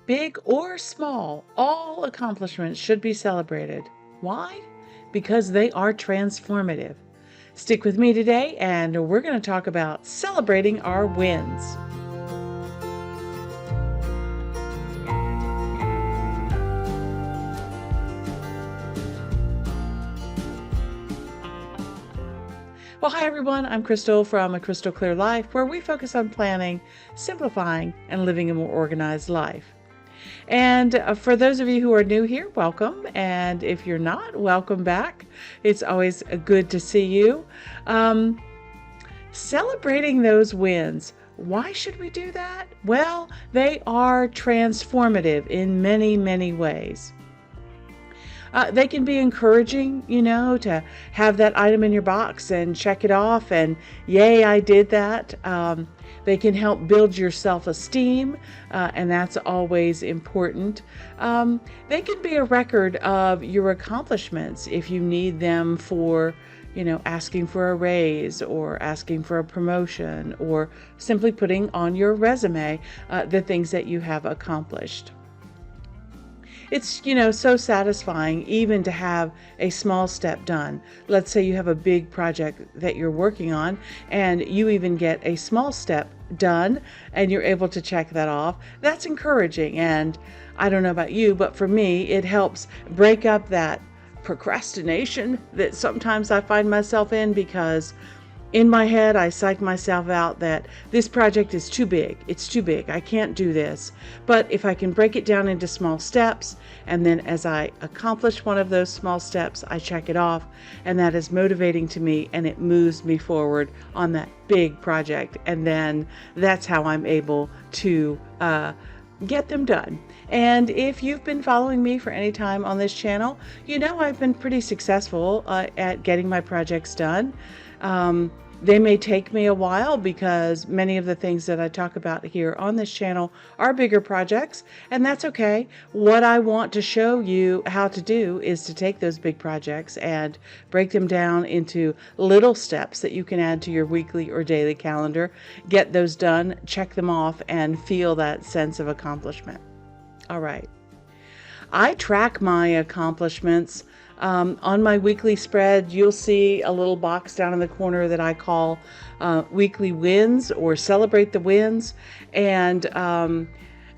Big or small, all accomplishments should be celebrated. Why? Because they are transformative. Stick with me today, and we're going to talk about celebrating our wins. Well, hi everyone, I'm Crystal from A Crystal Clear Life, where we focus on planning, simplifying, and living a more organized life. And for those of you who are new here, welcome. And if you're not, welcome back. It's always good to see you. Celebrating those wins. Why should we do that? Well, they are transformative in many, many ways. They can be encouraging, to have that item in your box and check it off and yay, I did that. They can help build your self-esteem, and that's always important. They can be a record of your accomplishments if you need them for, asking for a raise or asking for a promotion or simply putting on your resume the things that you have accomplished. It's, so satisfying even to have a small step done. Let's say you have a big project that you're working on and you even get a small step done and you're able to check that off. That's encouraging. And I don't know about you, but for me, it helps break up that procrastination that sometimes I find myself in, because in my head, I psych myself out that this project is too big. It's too big. I can't do this. But if I can break it down into small steps, and then as I accomplish one of those small steps, I check it off, and that is motivating to me, and it moves me forward on that big project. And then that's how I'm able to get them done. And if you've been following me for any time on this channel, I've been pretty successful at getting my projects done. They may take me a while because many of the things that I talk about here on this channel are bigger projects, and that's okay. What I want to show you how to do is to take those big projects and break them down into little steps that you can add to your weekly or daily calendar, get those done, check them off, and feel that sense of accomplishment. All right. I track my accomplishments. On my weekly spread, you'll see a little box down in the corner that I call weekly wins or celebrate the wins. And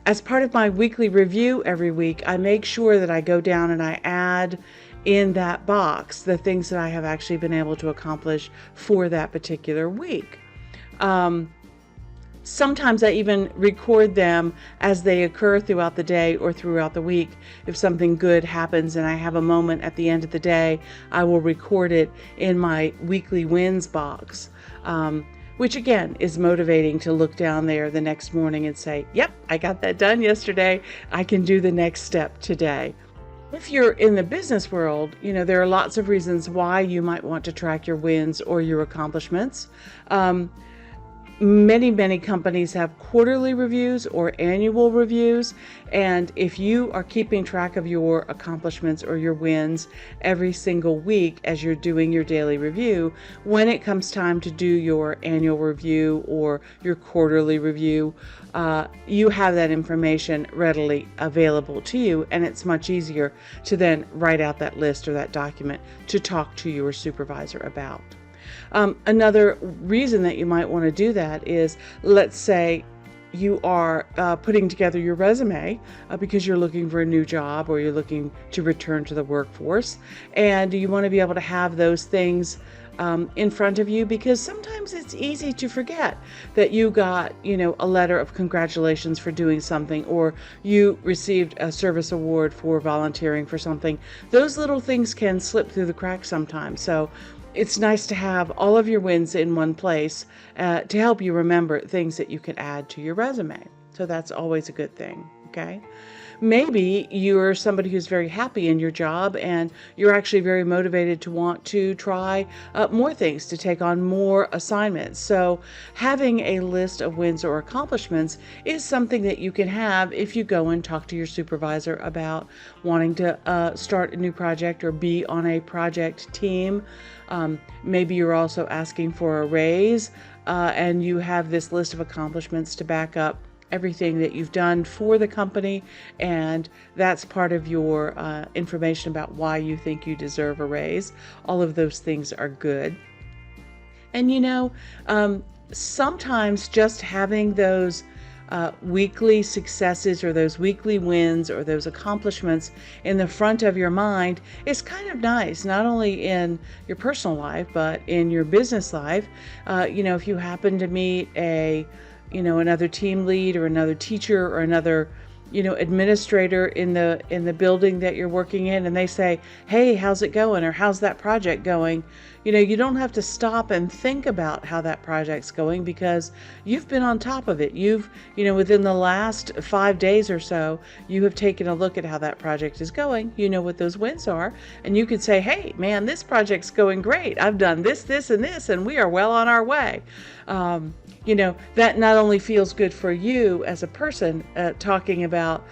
as part of my weekly review every week, I make sure that I go down and I add in that box the things that I have actually been able to accomplish for that particular week. Sometimes I even record them as they occur throughout the day or throughout the week. If something good happens and I have a moment at the end of the day, I will record it in my weekly wins box, which again is motivating to look down there the next morning and say, yep, I got that done yesterday. I can do the next step today. If you're in the business world, there are lots of reasons why you might want to track your wins or your accomplishments. Many companies have quarterly reviews or annual reviews, and if you are keeping track of your accomplishments or your wins every single week as you're doing your daily review, when it comes time to do your annual review or your quarterly review, you have that information readily available to you, and it's much easier to then write out that list or that document to talk to your supervisor about. Another reason that you might want to do that is, let's say you are putting together your resume because you're looking for a new job or you're looking to return to the workforce, and you want to be able to have those things in front of you, because sometimes it's easy to forget that you got, a letter of congratulations for doing something, or you received a service award for volunteering for something. Those little things can slip through the cracks sometimes. So it's nice to have all of your wins in one place to help you remember things that you can add to your resume. So that's always a good thing, okay? Maybe you're somebody who's very happy in your job and you're actually very motivated to want to try more things, to take on more assignments. So having a list of wins or accomplishments is something that you can have if you go and talk to your supervisor about wanting to start a new project or be on a project team. Maybe you're also asking for a raise and you have this list of accomplishments to back up everything that you've done for the company, and that's part of your information about why you think you deserve a raise. All of those things are good. And sometimes just having those weekly successes or those weekly wins or those accomplishments in the front of your mind is kind of nice, not only in your personal life, but in your business life. If you happen to meet another team lead or another teacher or another administrator in the building that you're working in, and they say, "Hey, how's it going?" or "How's that project going?" You don't have to stop and think about how that project's going, because you've been on top of it. Within the last 5 days or so, you have taken a look at how that project is going. You know what those wins are, and you could say, "Hey, man, this project's going great. I've done this, this, and this, and we are well on our way." That not only feels good for you as a person talking about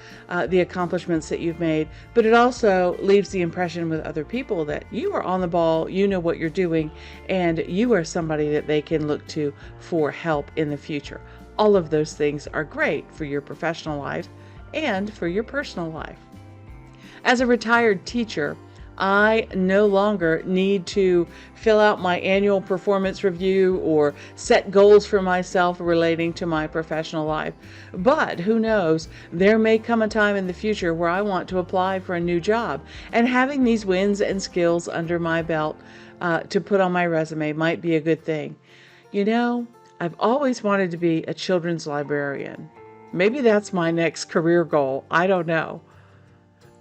the accomplishments that you've made, but it also leaves the impression with other people that you are on the ball, you know what you're doing, and you are somebody that they can look to for help in the future. All of those things are great for your professional life and for your personal life. As a retired teacher, I no longer need to fill out my annual performance review or set goals for myself relating to my professional life. But who knows, there may come a time in the future where I want to apply for a new job, and having these wins and skills under my belt to put on my resume might be a good thing. I've always wanted to be a children's librarian. Maybe that's my next career goal. I don't know.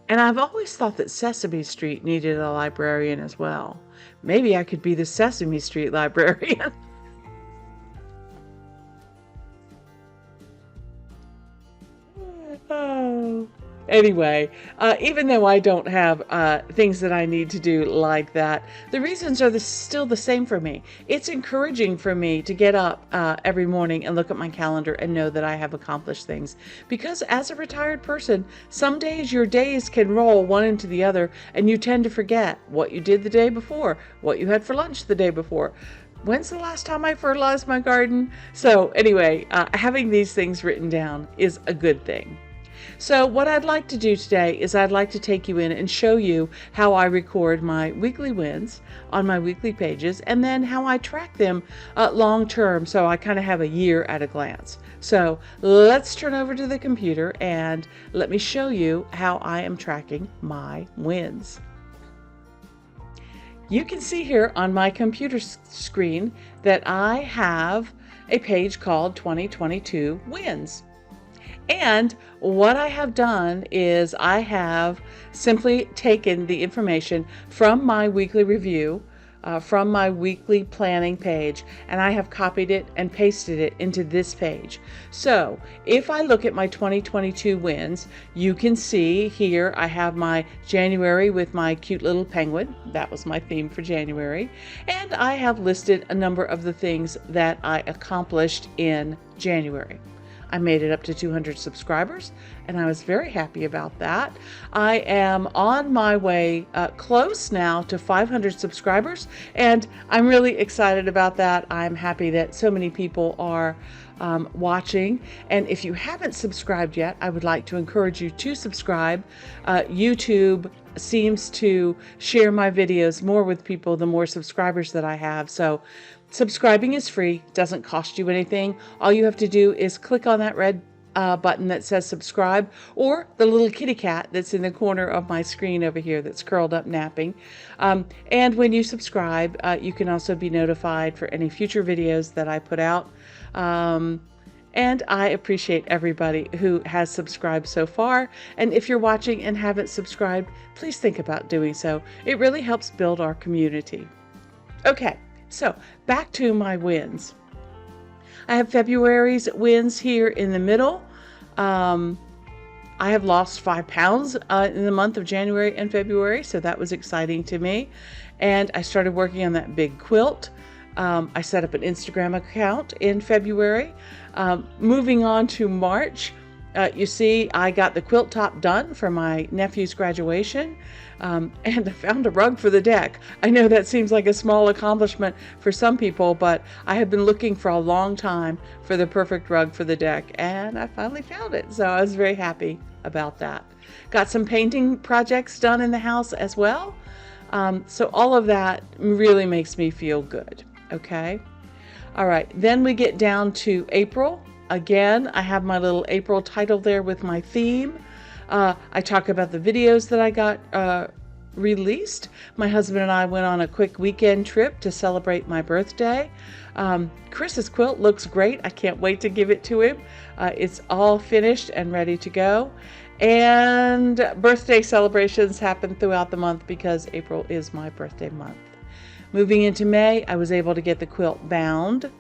And I've always thought that Sesame Street needed a librarian as well. Maybe I could be the Sesame Street librarian. Oh. Anyway, even though I don't have things that I need to do like that, the reasons are still the same for me. It's encouraging for me to get up every morning and look at my calendar and know that I have accomplished things. Because as a retired person, some days your days can roll one into the other, and you tend to forget what you did the day before, what you had for lunch the day before. When's the last time I fertilized my garden? So anyway, having these things written down is a good thing. So what I'd like to do today is I'd like to take you in and show you how I record my weekly wins on my weekly pages, and then how I track them long term, so I kind of have a year at a glance. So let's turn over to the computer and let me show you how I am tracking my wins. You can see here on my computer screen that I have a page called 2022 Wins. And what I have done is I have simply taken the information from my weekly review, from my weekly planning page, and I have copied it and pasted it into this page. So if I look at my 2022 wins, you can see here I have my January with my cute little penguin. That was my theme for January. And I have listed a number of the things that I accomplished in January. I made it up to 200 subscribers, and I was very happy about that. I am on my way close now to 500 subscribers, and I'm really excited about that. I'm happy that so many people are watching. And if you haven't subscribed yet, I would like to encourage you to subscribe. YouTube seems to share my videos more with people the more subscribers that I have. So subscribing is free, doesn't cost you anything. All you have to do is click on that red button that says subscribe, or the little kitty cat that's in the corner of my screen over here that's curled up napping. And when you subscribe, you can also be notified for any future videos that I put out. And I appreciate everybody who has subscribed so far. And if you're watching and haven't subscribed, please think about doing so. It really helps build our community. Okay, so back to my wins. I have February's wins here in the middle. I have lost 5 pounds in the month of January and February, so that was exciting to me. And I started working on that big quilt. I set up an Instagram account in February. Moving on to March, You see, I got the quilt top done for my nephew's graduation, and I found a rug for the deck. I know that seems like a small accomplishment for some people, but I have been looking for a long time for the perfect rug for the deck, and I finally found it. So I was very happy about that. Got some painting projects done in the house as well. So all of that really makes me feel good. Okay. All right. Then we get down to April. Again, I have my little April title there with my theme. I talk about the videos that I got released. My husband and I went on a quick weekend trip to celebrate my birthday. Chris's quilt looks great. I can't wait to give it to him. It's all finished and ready to go. And birthday celebrations happen throughout the month because April is my birthday month. Moving into May, I was able to get the quilt bound.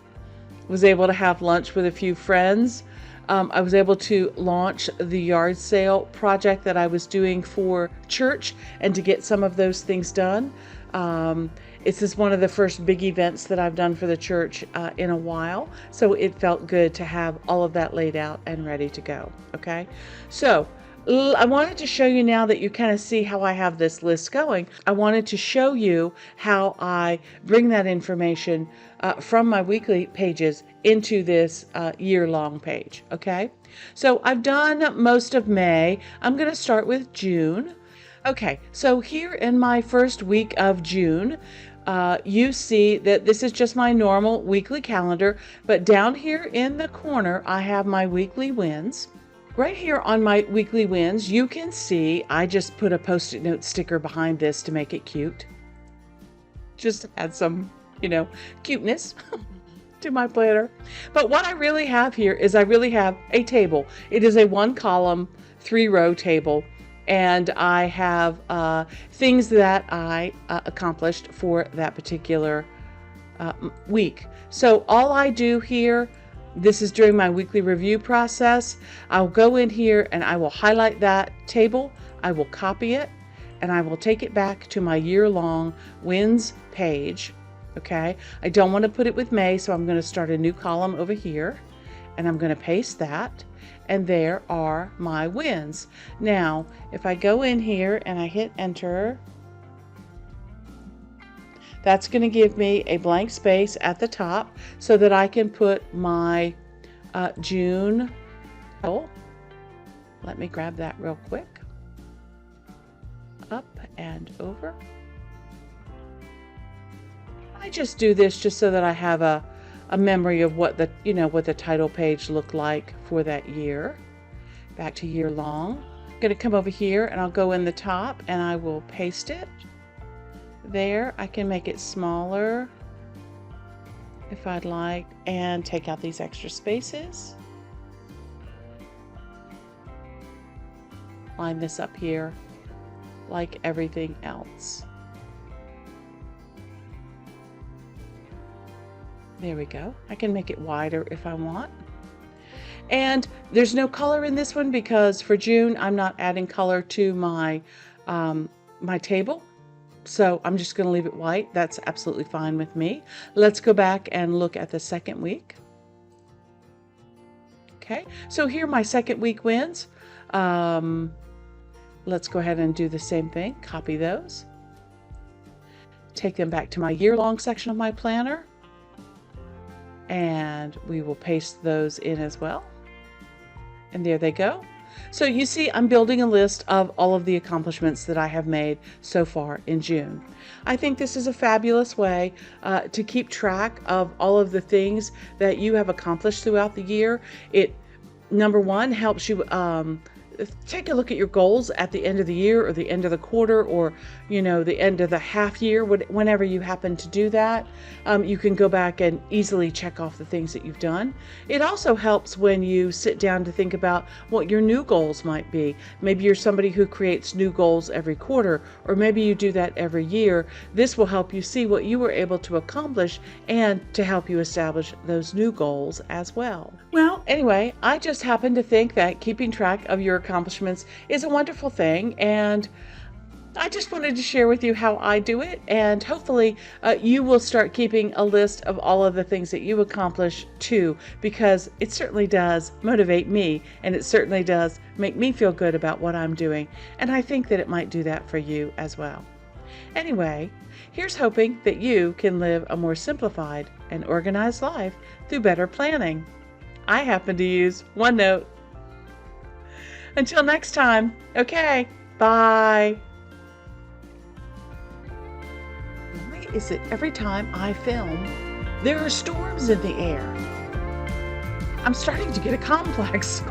Was able to have lunch with a few friends. I was able to launch the yard sale project that I was doing for church and to get some of those things done. This is one of the first big events that I've done for the church in a while. So it felt good to have all of that laid out and ready to go. Okay. So I wanted to show you now that you kind of see how I have this list going. I wanted to show you how I bring that information from my weekly pages into this year-long page. Okay, so I've done most of May. I'm going to start with June. Okay, so here in my first week of June, you see that this is just my normal weekly calendar, but down here in the corner, I have my weekly wins. Right here on my weekly wins, you can see I just put a Post-it note sticker behind this to make it cute. Just to add some, cuteness to my planner. But what I really have here is I really have a table. It is a 1-column, 3-row table. And I have things that I accomplished for that particular week. So all I do here, this is during my weekly review process. I'll go in here and I will highlight that table. I will copy it and I will take it back to my year-long wins page. Okay, I don't want to put it with May, so I'm going to start a new column over here and I'm going to paste that. And there are my wins. Now, if I go in here and I hit enter, that's going to give me a blank space at the top so that I can put my June. Oh, let me grab that real quick. Up and over. I just do this just so that I have a memory of what the what the title page looked like for that year. Back to year long. I'm going to come over here and I'll go in the top and I will paste it. There, I can make it smaller if I'd like and take out these extra spaces. Line this up here like everything else. There we go. I can make it wider if I want. And there's no color in this one because for June, I'm not adding color to my, my table. So I'm just going to leave it white. That's absolutely fine with me. Let's go back and look at the second week. Okay, so here are my second week wins. Let's go ahead and do the same thing. Copy those. Take them back to my year-long section of my planner. And we will paste those in as well. And there they go. So you see, I'm building a list of all of the accomplishments that I have made so far in June. I think this is a fabulous way to keep track of all of the things that you have accomplished throughout the year. It, number one, helps you take a look at your goals at the end of the year or the end of the quarter or, the end of the half year, whenever you happen to do that. You can go back and easily check off the things that you've done. It also helps when you sit down to think about what your new goals might be. Maybe you're somebody who creates new goals every quarter, or maybe you do that every year. This will help you see what you were able to accomplish and to help you establish those new goals as well. Well, anyway, I just happen to think that keeping track of your accomplishments is a wonderful thing, and I just wanted to share with you how I do it, and hopefully you will start keeping a list of all of the things that you accomplish too, because it certainly does motivate me, and it certainly does make me feel good about what I'm doing, and I think that it might do that for you as well. Anyway, here's hoping that you can live a more simplified and organized life through better planning. I happen to use OneNote. Until next time, okay, bye. Why is it every time I film, there are storms in the air? I'm starting to get a complex.